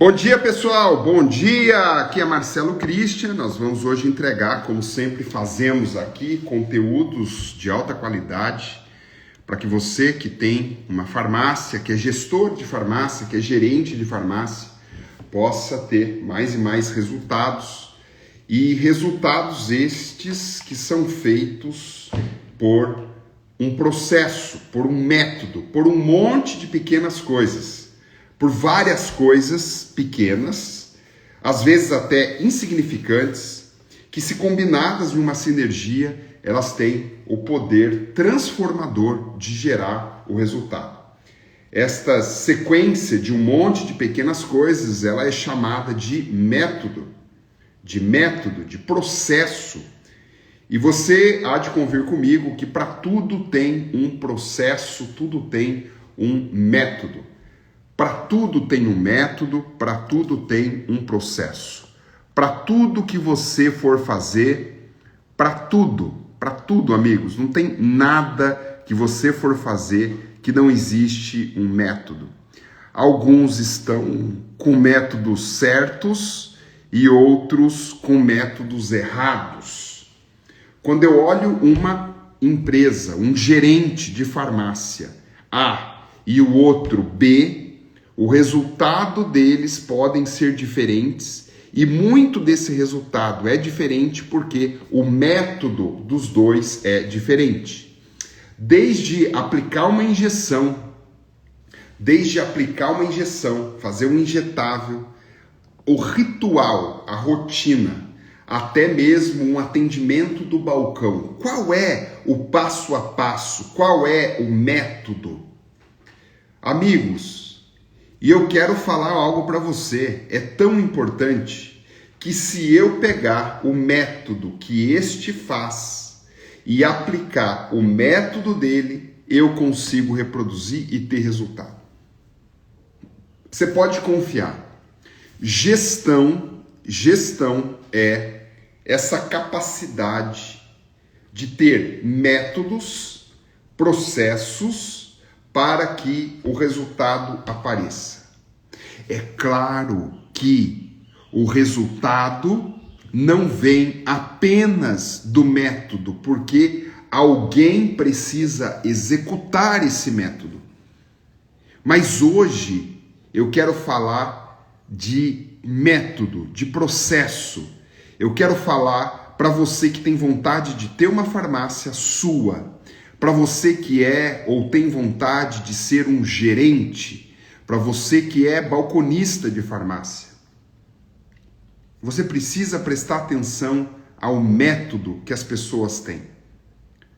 Bom dia, pessoal, bom dia, aqui é Marcelo Christian. Nós vamos hoje entregar, como sempre fazemos aqui, conteúdos de alta qualidade para que você que tem uma farmácia, que é gestor de farmácia, que é gerente de farmácia, possa ter mais e mais resultados, e resultados estes que são feitos por um processo, por um método, por um monte de pequenas coisas, por várias coisas pequenas, às vezes até insignificantes, que se combinadas em uma sinergia, elas têm o poder transformador de gerar o resultado. Esta sequência de um monte de pequenas coisas, ela é chamada de método, de processo. E você há de convir comigo que para tudo tem um processo, tudo tem um método. Para tudo tem um método, para tudo tem um processo. Para tudo que você for fazer, para tudo, amigos, não tem nada que você for fazer que não existe um método. Alguns estão com métodos certos e outros com métodos errados. Quando eu olho uma empresa, um gerente de farmácia A e o outro B, o resultado deles podem ser diferentes e muito desse resultado é diferente porque o método dos dois é diferente. Desde aplicar uma injeção, fazer um injetável, o ritual, a rotina, até mesmo um atendimento do balcão. Qual é o passo a passo? Qual é o método? Amigos, e eu quero falar algo para você, é tão importante que se eu pegar o método que este faz e aplicar o método dele, eu consigo reproduzir e ter resultado. Você pode confiar. Gestão é essa capacidade de ter métodos, processos, para que o resultado apareça. É claro que o resultado não vem apenas do método, porque alguém precisa executar esse método. Mas hoje eu quero falar de método, de processo. Eu quero falar para você que tem vontade de ter uma farmácia sua, para você que é ou tem vontade de ser um gerente, para você que é balconista de farmácia. Você precisa prestar atenção ao método que as pessoas têm.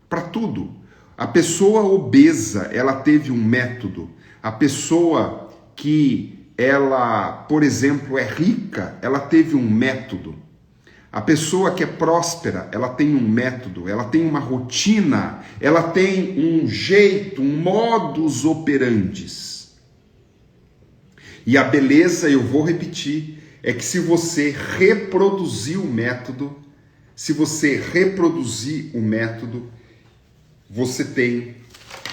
Para tudo. A pessoa obesa, ela teve um método. A pessoa que ela, por exemplo, é rica, ela teve um método. A pessoa que é próspera, ela tem um método, ela tem uma rotina, ela tem um jeito, um modus operandi. E a beleza, eu vou repetir, é que se você reproduzir o método, você tem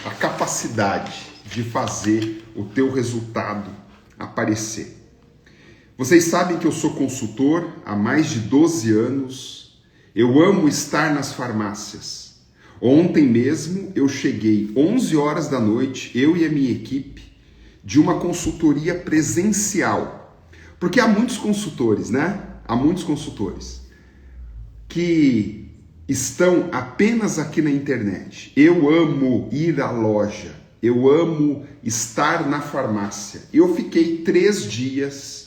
a capacidade de fazer o teu resultado aparecer. Vocês sabem que eu sou consultor há mais de 12 anos. Eu amo estar nas farmácias. Ontem mesmo eu cheguei 11 horas da noite, eu e a minha equipe, de uma consultoria presencial. Porque há muitos consultores, né? Há muitos consultores que estão apenas aqui na internet. Eu amo ir à loja. Eu amo estar na farmácia. Eu fiquei 3 dias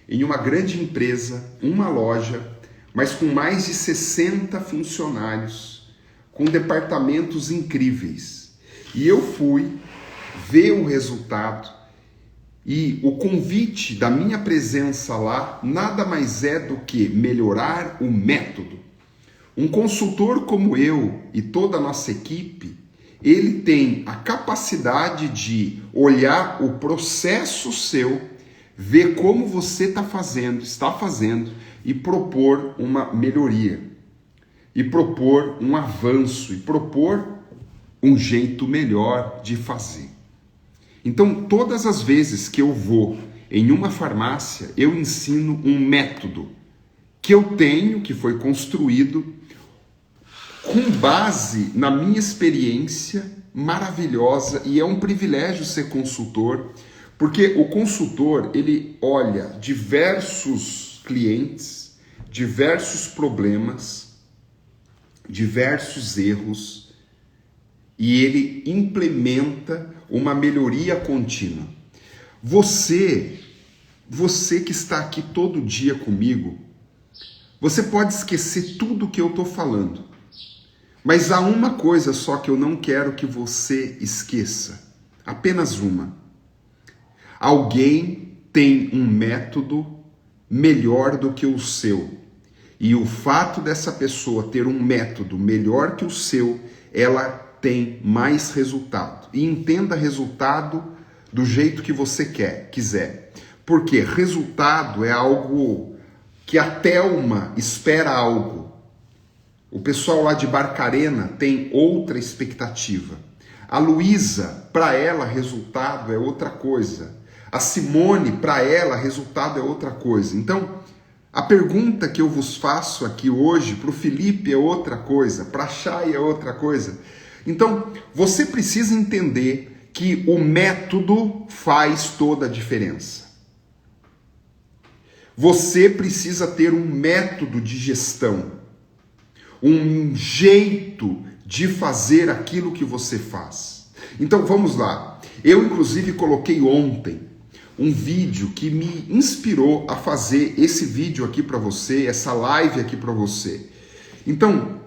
em uma grande empresa, uma loja, mas com mais de 60 funcionários, com departamentos incríveis. E eu fui ver o resultado e o convite da minha presença lá nada mais é do que melhorar o método. Um consultor como eu e toda a nossa equipe, ele tem a capacidade de olhar o processo seu, ver como você está fazendo e propor uma melhoria, e propor um avanço, e propor um jeito melhor de fazer. Então, todas as vezes que eu vou em uma farmácia, eu ensino um método que eu tenho, que foi construído com base na minha experiência maravilhosa, e é um privilégio ser consultor, porque o consultor, ele olha diversos clientes, diversos problemas, diversos erros, e ele implementa uma melhoria contínua. Você que está aqui todo dia comigo, você pode esquecer tudo que eu estou falando, mas há uma coisa só que eu não quero que você esqueça, apenas uma. Alguém tem um método melhor do que o seu, e o fato dessa pessoa ter um método melhor que o seu, ela tem mais resultado. E entenda resultado do jeito que você quiser. Porque resultado é algo que a Thelma espera algo. O pessoal lá de Barcarena tem outra expectativa. A Luísa, para ela, resultado é outra coisa. A Simone, para ela, resultado é outra coisa. Então, a pergunta que eu vos faço aqui hoje, para o Felipe é outra coisa, para a Chay é outra coisa. Então, você precisa entender que o método faz toda a diferença. Você precisa ter um método de gestão, um jeito de fazer aquilo que você faz. Então, vamos lá. Eu, inclusive, coloquei ontem um vídeo que me inspirou a fazer esse vídeo aqui para você, essa live aqui para você. Então,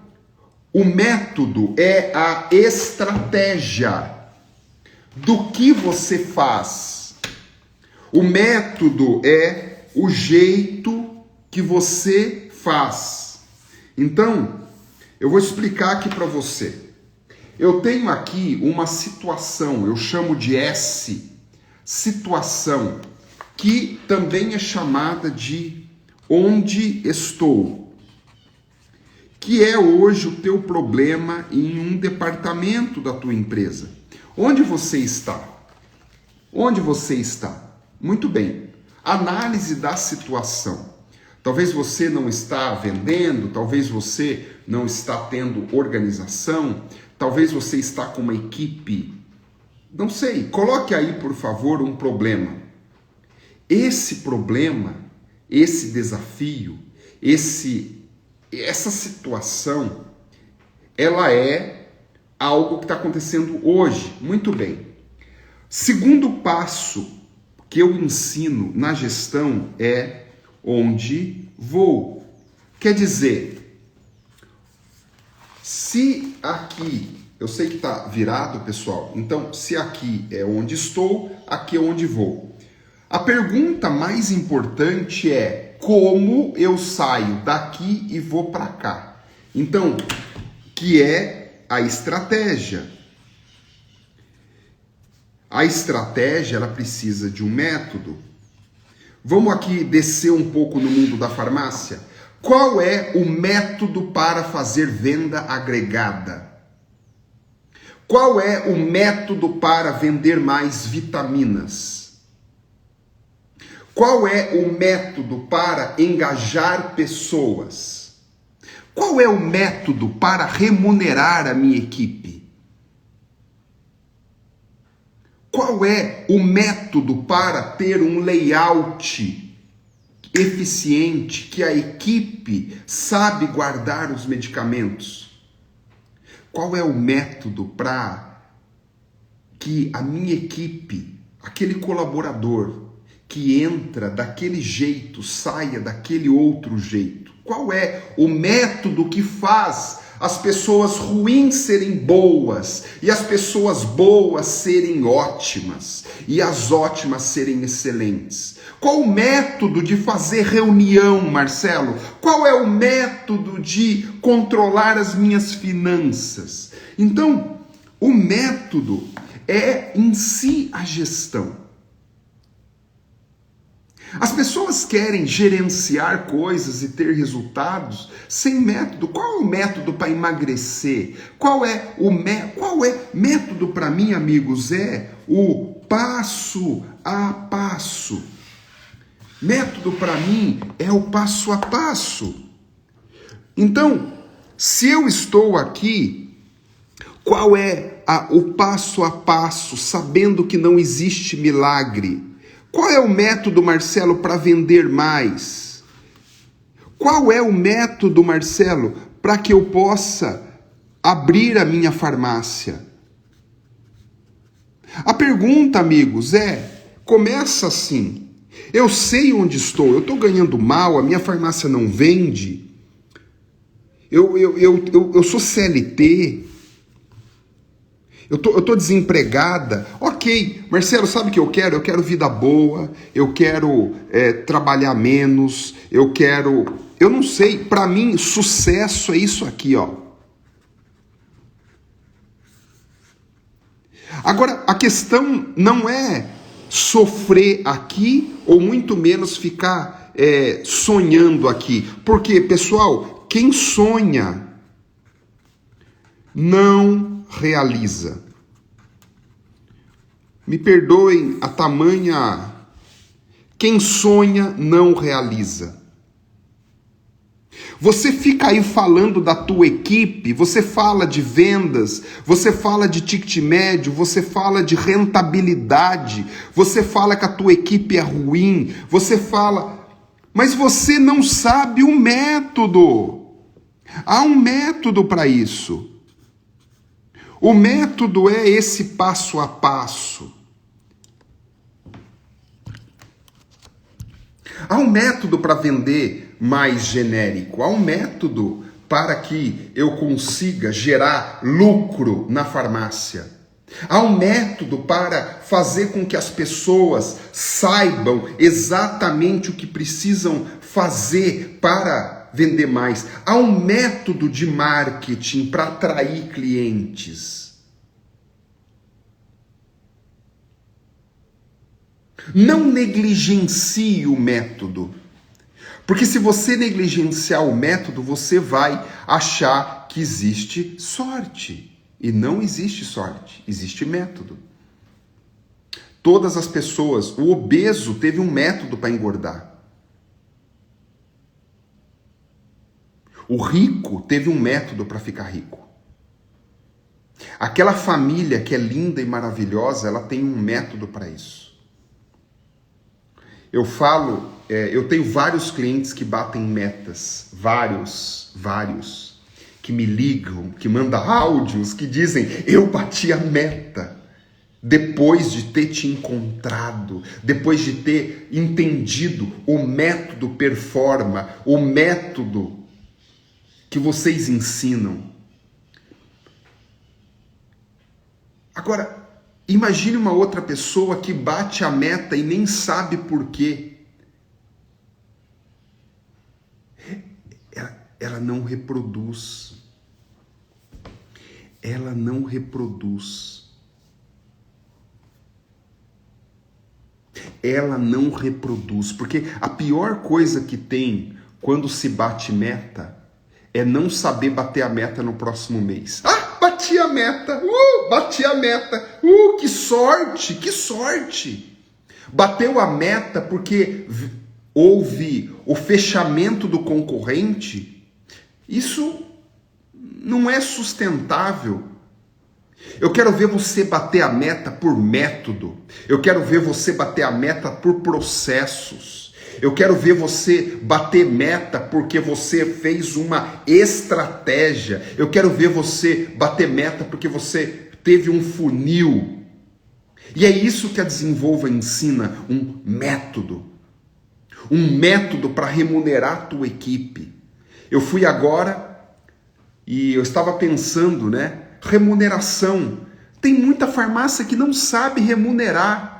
o método é a estratégia do que você faz. O método é o jeito que você faz. Então, eu vou explicar aqui para você. Eu tenho aqui uma situação, eu chamo de S, situação, que também é chamada de onde estou, que é hoje o teu problema em um departamento da tua empresa. Onde você está? Onde você está? Muito bem. Análise da situação. Talvez você não está vendendo, talvez você não está tendo organização, talvez você está com uma equipe. Não sei, coloque aí, por favor, um problema. Esse problema, esse desafio, essa situação, ela é algo que está acontecendo hoje. Muito bem. Segundo passo que eu ensino na gestão é onde vou. Quer dizer, se aqui, eu sei que está virado, pessoal, então se aqui é onde estou, aqui é onde vou. A pergunta mais importante é como eu saio daqui e vou para cá. Então, que é a estratégia. A estratégia, ela precisa de um método. Vamos aqui descer um pouco no mundo da farmácia. Qual é o método para fazer venda agregada? Qual é o método para vender mais vitaminas? Qual é o método para engajar pessoas? Qual é o método para remunerar a minha equipe? Qual é o método para ter um layout eficiente, que a equipe sabe guardar os medicamentos? Qual é o método para que a minha equipe, aquele colaborador que entra daquele jeito, saia daquele outro jeito? Qual é o método que faz as pessoas ruins serem boas e as pessoas boas serem ótimas e as ótimas serem excelentes? Qual o método de fazer reunião, Marcelo? Qual é o método de controlar as minhas finanças? Então, o método é em si a gestão. As pessoas querem gerenciar coisas e ter resultados sem método. Qual é o método para emagrecer? Qual é método para mim, amigos? É o passo a passo. Método para mim é o passo a passo. Então, se eu estou aqui, qual é o passo a passo, sabendo que não existe milagre? Qual é o método, Marcelo, para vender mais? Qual é o método, Marcelo, para que eu possa abrir a minha farmácia? A pergunta, amigos, começa assim. Eu sei onde estou, eu estou ganhando mal, a minha farmácia não vende. Eu sou CLT. Eu tô desempregada. Ok, Marcelo, sabe o que eu quero? Eu quero vida boa, eu quero trabalhar menos, eu não sei, para mim, sucesso é isso aqui, ó. Agora, a questão não é sofrer aqui, ou muito menos ficar sonhando aqui. Porque, pessoal, quem sonha não realiza. Me perdoem a tamanha... Quem sonha não realiza. Você fica aí falando da tua equipe, você fala de vendas, você fala de ticket médio, você fala de rentabilidade, você fala que a tua equipe é ruim, você fala... Mas você não sabe o método. Há um método para isso. O método é esse passo a passo. Há um método para vender mais genérico. Há um método para que eu consiga gerar lucro na farmácia. Há um método para fazer com que as pessoas saibam exatamente o que precisam fazer para vender mais. Há um método de marketing para atrair clientes. Não negligencie o método. Porque se você negligenciar o método, você vai achar que existe sorte. E não existe sorte, existe método. Todas as pessoas, o obeso teve um método para engordar. O rico teve um método para ficar rico. Aquela família que é linda e maravilhosa, ela tem um método para isso. Eu falo, eu tenho vários clientes que batem metas, vários, que me ligam, que mandam áudios, que dizem, eu bati a meta, depois de ter te encontrado, depois de ter entendido o método Performa, o método que vocês ensinam. Agora, imagine uma outra pessoa que bate a meta e nem sabe por quê. Ela não reproduz. Ela não reproduz. Ela não reproduz. Porque a pior coisa que tem quando se bate meta é não saber bater a meta no próximo mês. Ah, bati a meta! Bati a meta! Que sorte! Que sorte! Bateu a meta porque houve o fechamento do concorrente? Isso não é sustentável. Eu quero ver você bater a meta por método. Eu quero ver você bater a meta por processos. Eu quero ver você bater meta porque você fez uma estratégia. Eu quero ver você bater meta porque você teve um funil. E é isso que a Desenvolva ensina, um método. Um método para remunerar a tua equipe. Eu fui agora e eu estava pensando, remuneração. Tem muita farmácia que não sabe remunerar.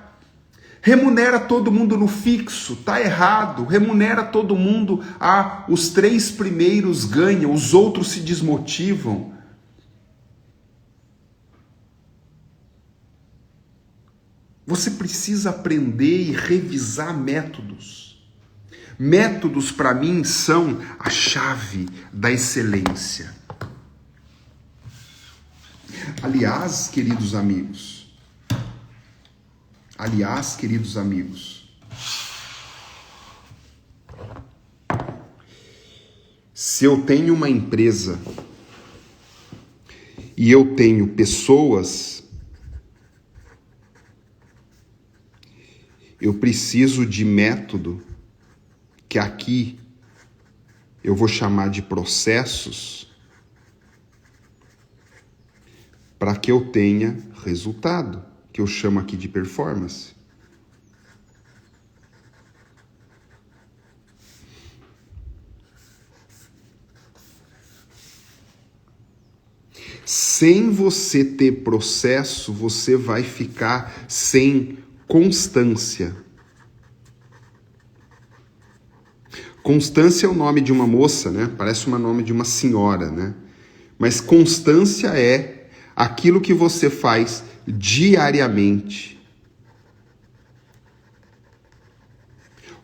Remunera todo mundo no fixo, tá errado. Remunera todo mundo, os 3 primeiros ganham, os outros se desmotivam. Você precisa aprender e revisar métodos. Métodos, para mim, são a chave da excelência. Aliás, queridos amigos, Aliás, queridos amigos, se eu tenho uma empresa e eu tenho pessoas, eu preciso de método, que aqui eu vou chamar de processos, para que eu tenha resultado, que eu chamo aqui de performance. Sem você ter processo, você vai ficar sem constância. Constância é o nome de uma moça, né? Parece o nome de uma senhora, né? Mas constância é aquilo que você faz diariamente,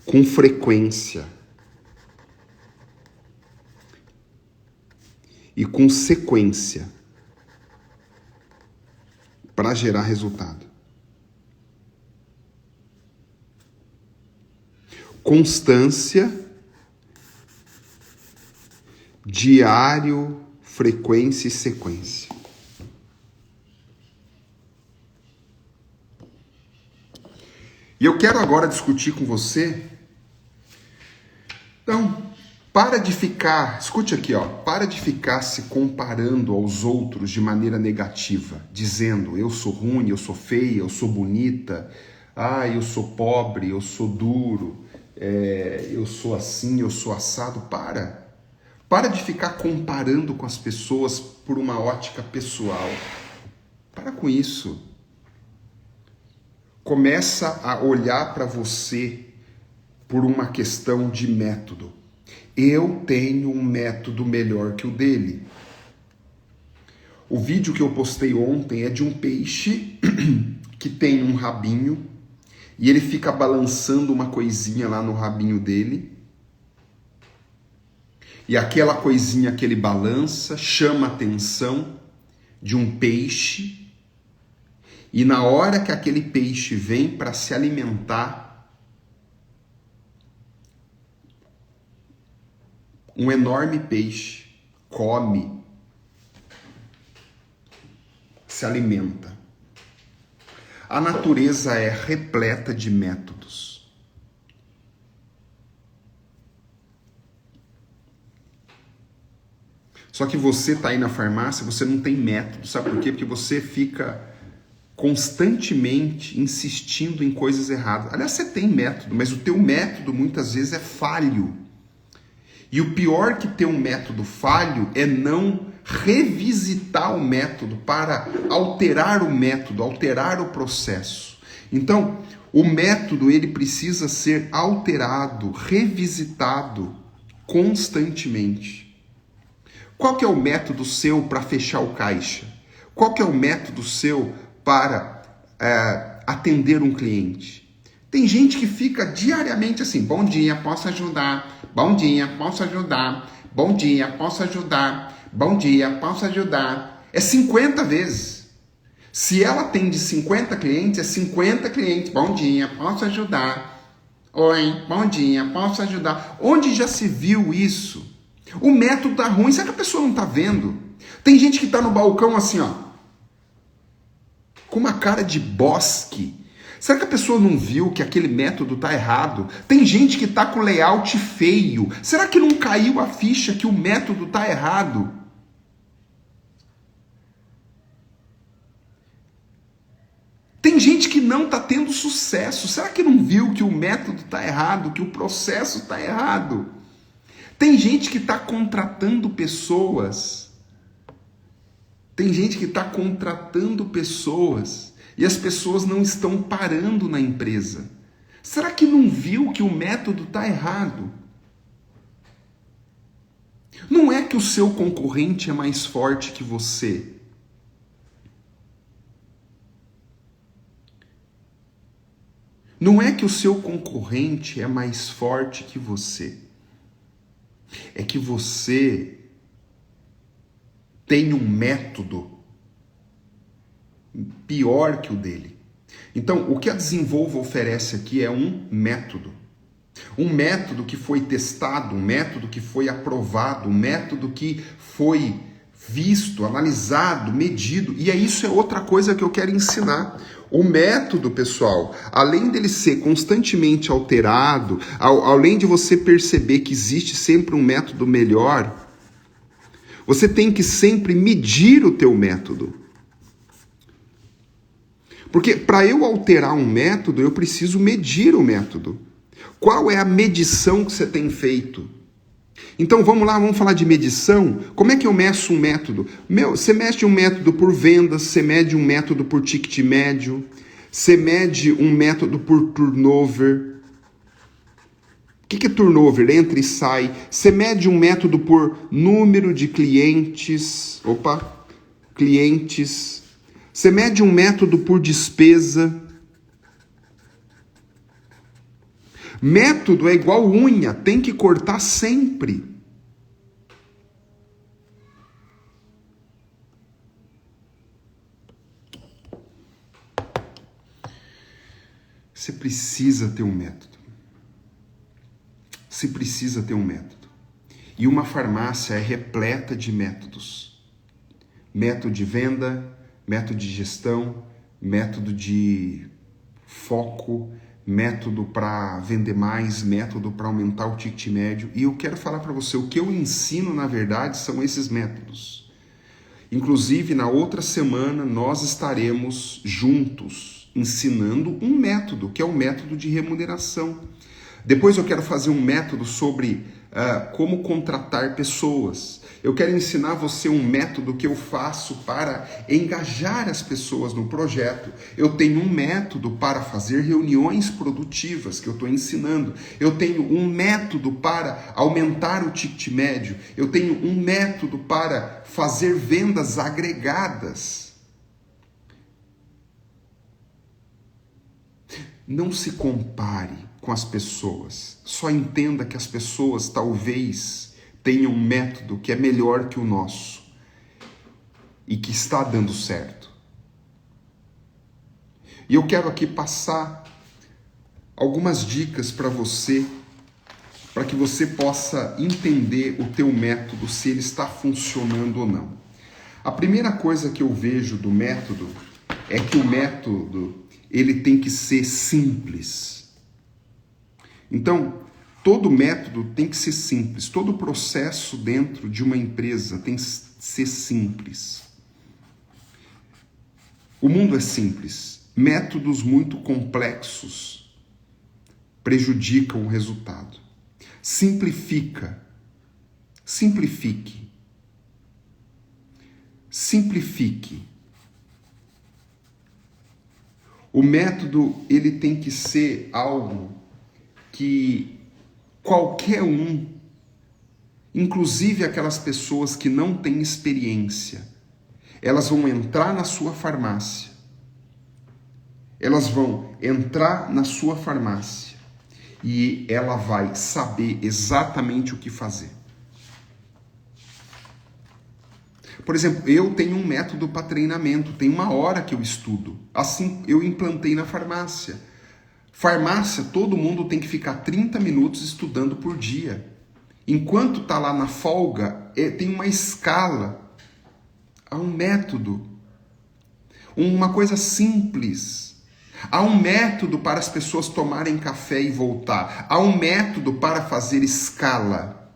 com frequência e com sequência, para gerar resultado. Constância, diário, frequência e sequência. E eu quero agora discutir com você. Então, para de ficar, escute aqui, para de ficar se comparando aos outros de maneira negativa, dizendo, eu sou ruim, eu sou feia, eu sou bonita, eu sou pobre, eu sou duro, eu sou assim, eu sou assado. Para de ficar comparando com as pessoas por uma ótica pessoal. Para com isso. Começa a olhar para você por uma questão de método. Eu tenho um método melhor que o dele. O vídeo que eu postei ontem é de um peixe que tem um rabinho e ele fica balançando uma coisinha lá no rabinho dele. E aquela coisinha que ele balança chama a atenção de um peixe. E na hora que aquele peixe vem para se alimentar, um enorme peixe come, se alimenta. A natureza é repleta de métodos. Só que você está aí na farmácia, você não tem método. Sabe por quê? Porque você fica constantemente insistindo em coisas erradas. Aliás, você tem método, mas o teu método muitas vezes é falho. E o pior que ter um método falho é não revisitar o método para alterar o método, alterar o processo. Então, o método ele precisa ser alterado, revisitado constantemente. Qual que é o método seu para fechar o caixa? Qual que é o método seu para atender um cliente? Tem gente que fica diariamente assim, bom dia, posso ajudar? Bom dia, posso ajudar? Bom dia, posso ajudar? Bom dia, posso ajudar? É 50 vezes. Se ela atende 50 clientes, é 50 clientes. Bom dia, posso ajudar? Oi, bom dia, posso ajudar? Onde já se viu isso? O método tá ruim, será que a pessoa não tá vendo? Tem gente que tá no balcão assim, com uma cara de bosque. Será que a pessoa não viu que aquele método tá errado? Tem gente que tá com layout feio. Será que não caiu a ficha que o método tá errado? Tem gente que não tá tendo sucesso. Será que não viu que o método tá errado, que o processo tá errado? Tem gente que tá contratando pessoas. Tem gente que está contratando pessoas e as pessoas não estão parando na empresa. Será que não viu que o método está errado? Não é que o seu concorrente é mais forte que você. Não é que o seu concorrente é mais forte que você. É que você tem um método pior que o dele. Então, o que a Desenvolva oferece aqui é um método. Um método que foi testado, um método que foi aprovado, um método que foi visto, analisado, medido. E isso é outra coisa que eu quero ensinar. O método, pessoal, além dele ser constantemente alterado, além de você perceber que existe sempre um método melhor, você tem que sempre medir o teu método. Porque para eu alterar um método, eu preciso medir o método. Qual é a medição que você tem feito? Então vamos lá, vamos falar de medição. Como é que eu meço um método? Você mede um método por vendas, você mede um método por ticket médio, você mede um método por turnover. O que é turnover? Entra e sai. Você mede um método por número de clientes. Clientes. Você mede um método por despesa. Método é igual unha, tem que cortar sempre. Você precisa ter um método. Você precisa ter um método. E uma farmácia é repleta de métodos. Método de venda, método de gestão, método de foco, método para vender mais, método para aumentar o ticket médio. E eu quero falar para você, o que eu ensino, na verdade, são esses métodos. Inclusive, na outra semana, nós estaremos juntos ensinando um método, que é o método de remuneração. Depois eu quero fazer um método sobre como contratar pessoas. Eu quero ensinar você um método que eu faço para engajar as pessoas no projeto. Eu tenho um método para fazer reuniões produtivas que eu estou ensinando. Eu tenho um método para aumentar o ticket médio. Eu tenho um método para fazer vendas agregadas. Não se compare com as pessoas. Só entenda que as pessoas talvez tenham um método que é melhor que o nosso e que está dando certo. E eu quero aqui passar algumas dicas para você, para que você possa entender o teu método, se ele está funcionando ou não. A primeira coisa que eu vejo do método é que o método ele tem que ser simples. Então, todo método tem que ser simples. Todo processo dentro de uma empresa tem que ser simples. O mundo é simples. Métodos muito complexos prejudicam o resultado. Simplifique. O método ele tem que ser algo que qualquer um, inclusive aquelas pessoas que não têm experiência, elas vão entrar na sua farmácia. Elas vão entrar na sua farmácia e ela vai saber exatamente o que fazer. Por exemplo, eu tenho um método para treinamento, tem 1 hora que eu estudo. Assim eu implantei na farmácia. Farmácia, todo mundo tem que ficar 30 minutos estudando por dia. Enquanto está lá na folga, tem uma escala. Há um método. Uma coisa simples. Há um método para as pessoas tomarem café e voltar. Há um método para fazer escala.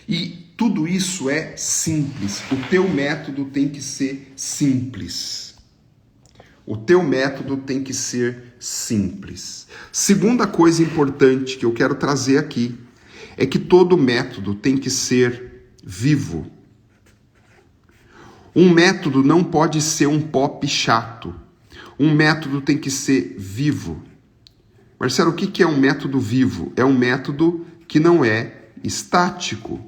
E tudo isso é simples. O teu método tem que ser simples. O teu método tem que ser simples. Segunda coisa importante que eu quero trazer aqui é que todo método tem que ser vivo. Um método não pode ser um pop chato. Um método tem que ser vivo. Marcelo, o que é um método vivo? É um método que não é estático.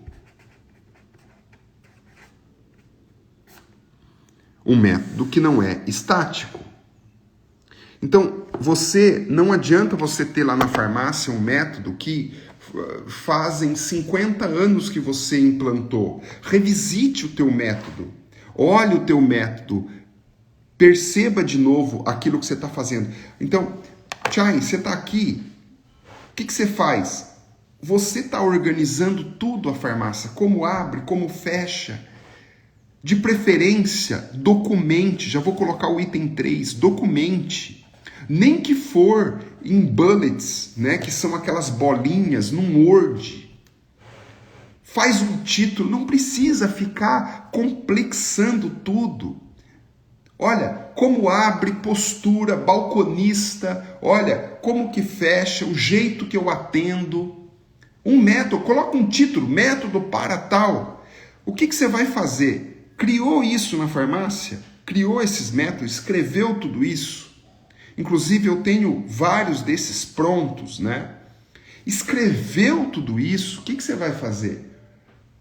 Um método que não é estático. Então, não adianta você ter lá na farmácia um método que fazem 50 anos que você implantou. Revisite o teu método. Olhe o teu método. Perceba de novo aquilo que você está fazendo. Então, Chay, você está aqui, o que você faz? Você está organizando tudo a farmácia, como abre, como fecha. De preferência, documente. Já vou colocar o item 3, documente. Nem que for em bullets, né, que são aquelas bolinhas, num Word. Faz um título, não precisa ficar complexando tudo. Olha, como abre, postura, balconista, olha, como que fecha, o jeito que eu atendo. Um método, coloca um título, método para tal. O que você vai fazer? Criou isso na farmácia? Criou esses métodos? Escreveu tudo isso? Inclusive eu tenho vários desses prontos, né? Escreveu tudo isso? O que você vai fazer?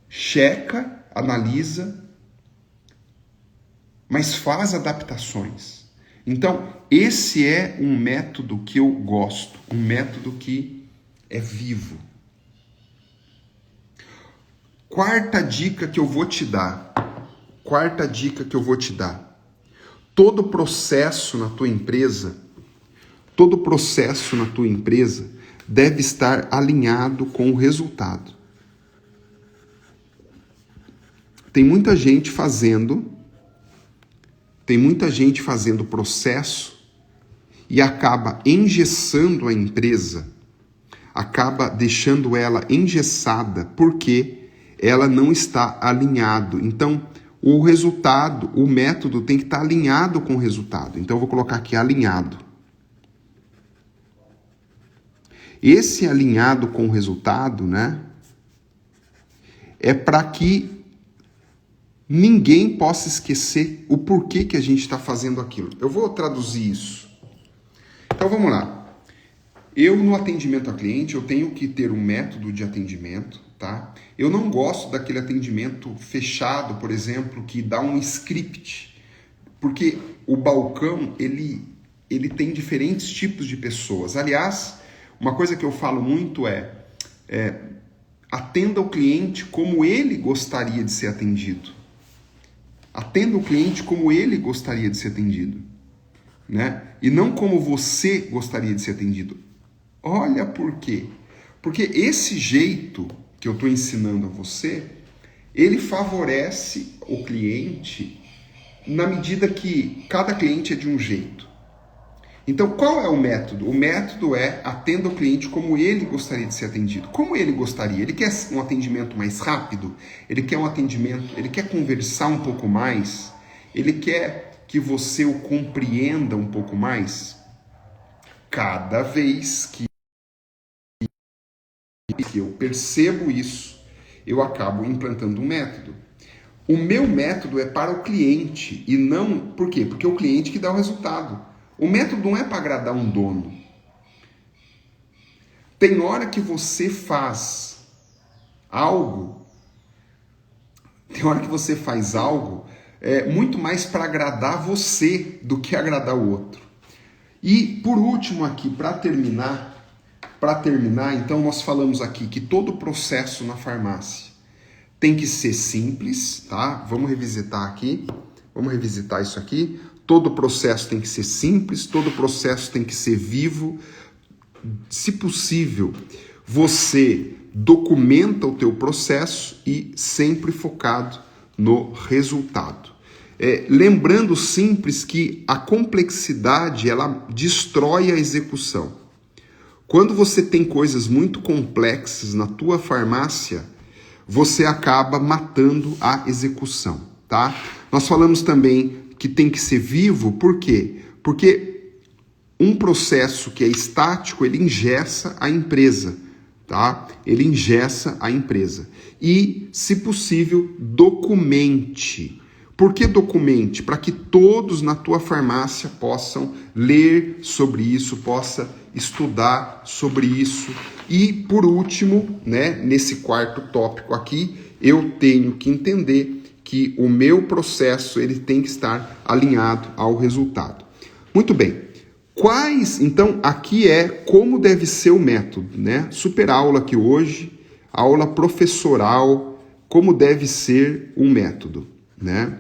Checa, analisa, mas faz adaptações. Então, esse é um método que eu gosto, um método que é vivo. Quarta dica que eu vou te dar. Todo processo na tua empresa deve estar alinhado com o resultado. Tem muita gente fazendo processo e acaba engessando a empresa, acaba deixando ela engessada porque ela não está alinhado. Então, o resultado, o método tem que estar alinhado com o resultado. Então, eu vou colocar aqui alinhado. Esse alinhado com o resultado, né, é para que ninguém possa esquecer o porquê que a gente está fazendo aquilo. Eu vou traduzir isso. Então, vamos lá. Eu, no atendimento a cliente, eu tenho que ter um método de atendimento, tá? Eu não gosto daquele atendimento fechado, por exemplo, que dá um script, porque o balcão, ele tem diferentes tipos de pessoas. Aliás, uma coisa que eu falo muito é atenda o cliente como ele gostaria de ser atendido. Atenda o cliente como ele gostaria de ser atendido, né? E não como você gostaria de ser atendido. Olha por quê? Porque esse jeito que eu estou ensinando a você, ele favorece o cliente na medida que cada cliente é de um jeito. Então, qual é o método? O método é atenda o cliente como ele gostaria de ser atendido. Como ele gostaria? Ele quer um atendimento mais rápido? Ele quer um atendimento, ele quer conversar um pouco mais? Ele quer que você o compreenda um pouco mais? Cada vez que eu percebo isso, eu acabo implantando um método. O meu método é para o cliente e não... Por quê? Porque é o cliente que dá o resultado. O método não é para agradar um dono. Tem hora que você faz algo muito mais para agradar você do que agradar o outro. E por último aqui, para terminar, então nós falamos aqui que todo processo na farmácia tem que ser simples, tá? Vamos revisitar isso aqui. Todo processo tem que ser simples, todo processo tem que ser vivo. Se possível, você documenta o teu processo e sempre focado no resultado. Lembrando simples que a complexidade, ela destrói a execução. Quando você tem coisas muito complexas na tua farmácia, você acaba matando a execução, tá? Nós falamos também que tem que ser vivo, por quê? Porque um processo que é estático, ele engessa a empresa, tá? Ele engessa a empresa. E, se possível, documente. Por que documente? Para que todos na tua farmácia possam ler sobre isso, possam estudar sobre isso. E, por último, né, nesse quarto tópico aqui, eu tenho que entender que o meu processo ele tem que estar alinhado ao resultado. Muito bem. Então, aqui é como deve ser o método, né? Super aula aqui hoje, aula professoral, como deve ser um método, né?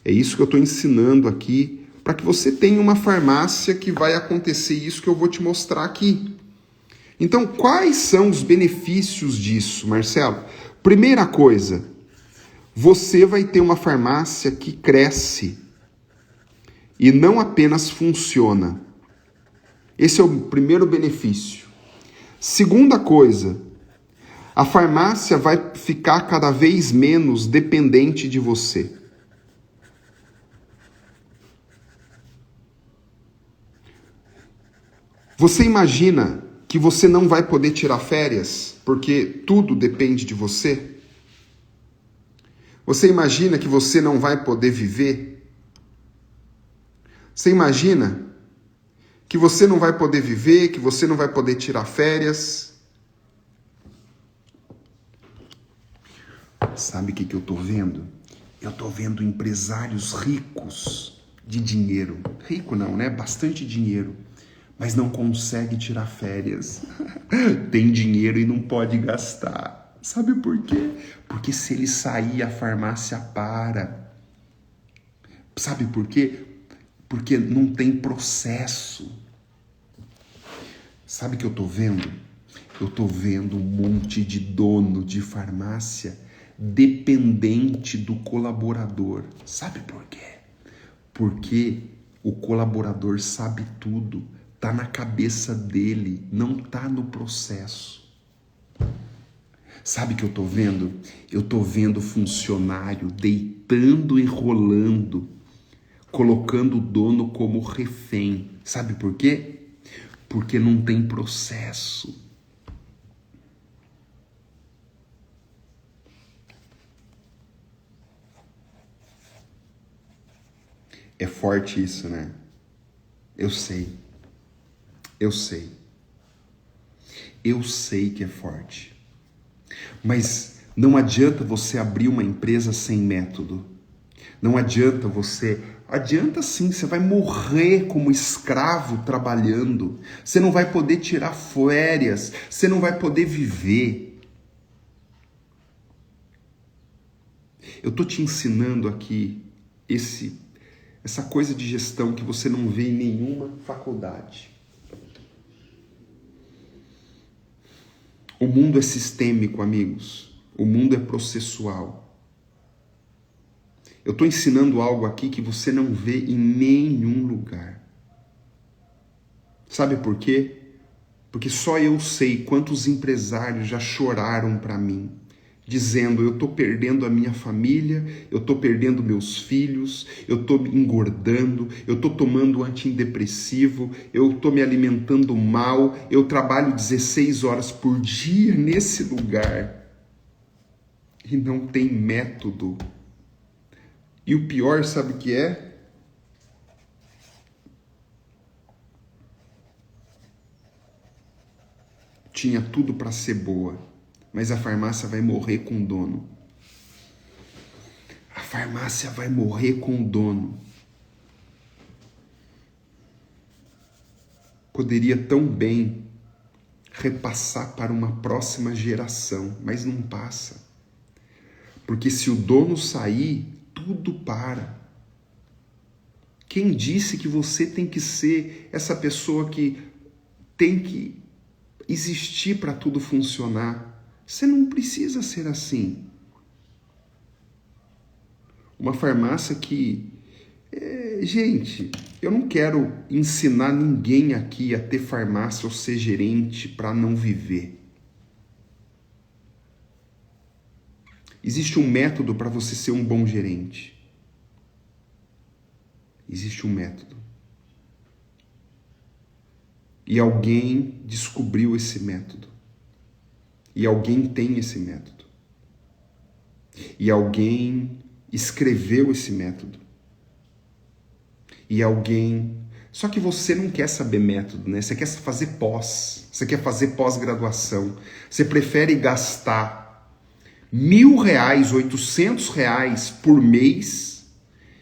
É isso que eu estou ensinando aqui para que você tenha uma farmácia que vai acontecer isso que eu vou te mostrar aqui. Então, quais são os benefícios disso, Marcelo? Primeira coisa, você vai ter uma farmácia que cresce e não apenas funciona. Esse é o primeiro benefício. Segunda coisa, a farmácia vai ficar cada vez menos dependente de você. Você imagina que você não vai poder tirar férias porque tudo depende de você? Você imagina que você não vai poder viver? Você imagina que você não vai poder viver, que você não vai poder tirar férias? Sabe o que eu tô vendo? Eu tô vendo empresários ricos de dinheiro. Rico não, né? Bastante dinheiro. Mas não consegue tirar férias. Tem dinheiro e não pode gastar. Sabe por quê? Porque se ele sair, a farmácia para. Sabe por quê? Porque não tem processo. Sabe o que eu tô vendo? Eu tô vendo um monte de dono de farmácia dependente do colaborador. Sabe por quê? Porque o colaborador sabe tudo. Tá na cabeça dele, não tá no processo. Sabe o que eu tô vendo? Eu tô vendo funcionário deitando e rolando, colocando o dono como refém. Sabe por quê? Porque não tem processo. É forte isso, né? Eu sei. Eu sei. Eu sei que é forte. Mas não adianta você abrir uma empresa sem método. Não adianta você... Adianta sim, você vai morrer como escravo trabalhando. Você não vai poder tirar férias. Você não vai poder viver. Eu tô te ensinando aqui essa coisa de gestão que você não vê em nenhuma faculdade. O mundo é sistêmico, amigos. O mundo é processual. Eu estou ensinando algo aqui que você não vê em nenhum lugar. Sabe por quê? Porque só eu sei quantos empresários já choraram para mim, dizendo: eu estou perdendo a minha família, eu estou perdendo meus filhos, eu estou engordando, eu estou tomando antidepressivo, eu estou me alimentando mal, eu trabalho 16 horas por dia nesse lugar e não tem método. E o pior, sabe o que é? Tinha tudo para ser boa, mas a farmácia vai morrer com o dono. A farmácia vai morrer com o dono. Poderia tão bem repassar para uma próxima geração, mas não passa. Porque se o dono sair, tudo para. Quem disse que você tem que ser essa pessoa que tem que existir para tudo funcionar? Você não precisa ser assim. Uma farmácia que... gente, eu não quero ensinar ninguém aqui a ter farmácia ou ser gerente para não viver. Existe um método para você ser um bom gerente. Existe um método. E alguém descobriu esse método. E alguém tem esse método. E alguém escreveu esse método. E alguém... Só que você não quer saber método, né? Você quer fazer pós. Você quer fazer pós-graduação. Você prefere gastar R$1.000, R$800 por mês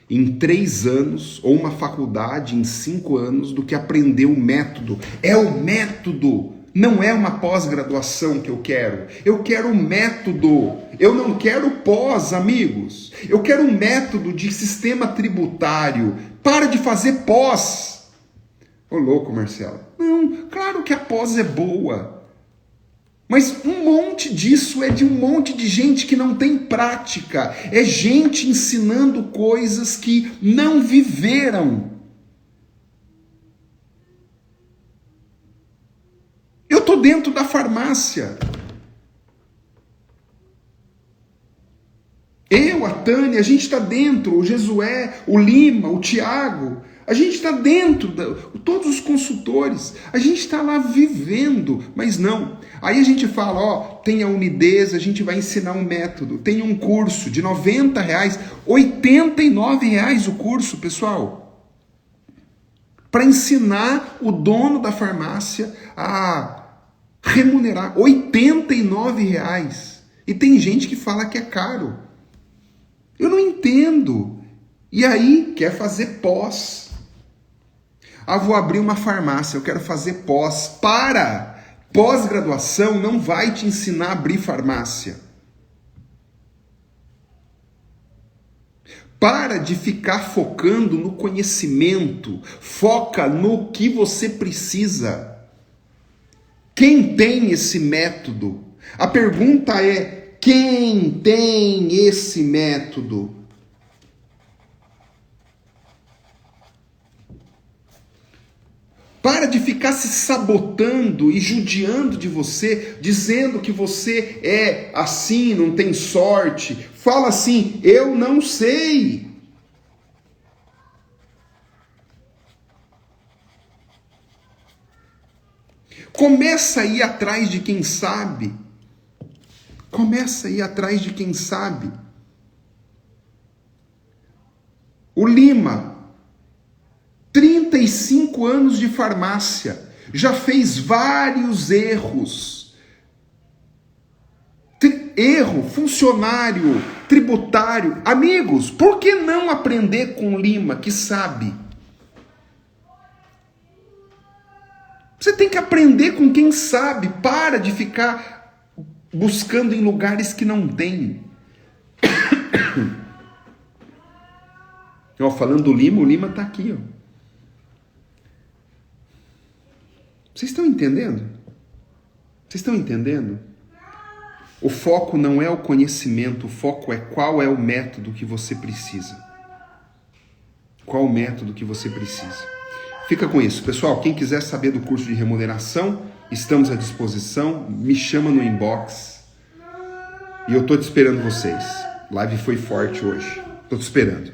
em 3 anos, ou uma faculdade em 5 anos, do que aprender o método. É o método, não é uma pós-graduação que eu quero. Eu quero o método, eu não quero pós, amigos. Eu quero um método de sistema tributário, Para de fazer pós. Ô louco, Marcelo. Não, claro que a pós é boa. Mas um monte disso é de um monte de gente que não tem prática. É gente ensinando coisas que não viveram. Eu estou dentro da farmácia. Eu, a Tânia, a gente está dentro. O Jesué, o Lima, o Tiago. A gente está dentro, todos os consultores, a gente está lá vivendo, mas não. Aí a gente fala, ó, tem a Unidez, a gente vai ensinar um método, tem um curso de R$90, R$89 o curso, pessoal. Para ensinar o dono da farmácia a remunerar R$89. E tem gente que fala que é caro. Eu não entendo. E aí, quer fazer pós. Ah, vou abrir uma farmácia, eu quero fazer pós. Para! Pós-graduação não vai te ensinar a abrir farmácia. Para de ficar focando no conhecimento. Foca no que você precisa. Quem tem esse método? A pergunta é, quem tem esse método? Para de ficar se sabotando e judiando de você, dizendo que você é assim, não tem sorte. Fala assim, eu não sei. Começa a ir atrás de quem sabe. Começa a ir atrás de quem sabe. O Lima, 35 anos de farmácia, já fez vários erros. Erro, funcionário, tributário. Amigos, por que não aprender com o Lima, que sabe? Você tem que aprender com quem sabe. Para de ficar buscando em lugares que não tem. Ó, falando do Lima, o Lima está aqui, ó. Vocês estão entendendo? Vocês estão entendendo? O foco não é o conhecimento, o foco é qual é o método que você precisa. Qual o método que você precisa? Fica com isso. Pessoal, quem quiser saber do curso de remuneração, estamos à disposição. Me chama no inbox. E eu estou te esperando vocês. Live foi forte hoje. Estou te esperando.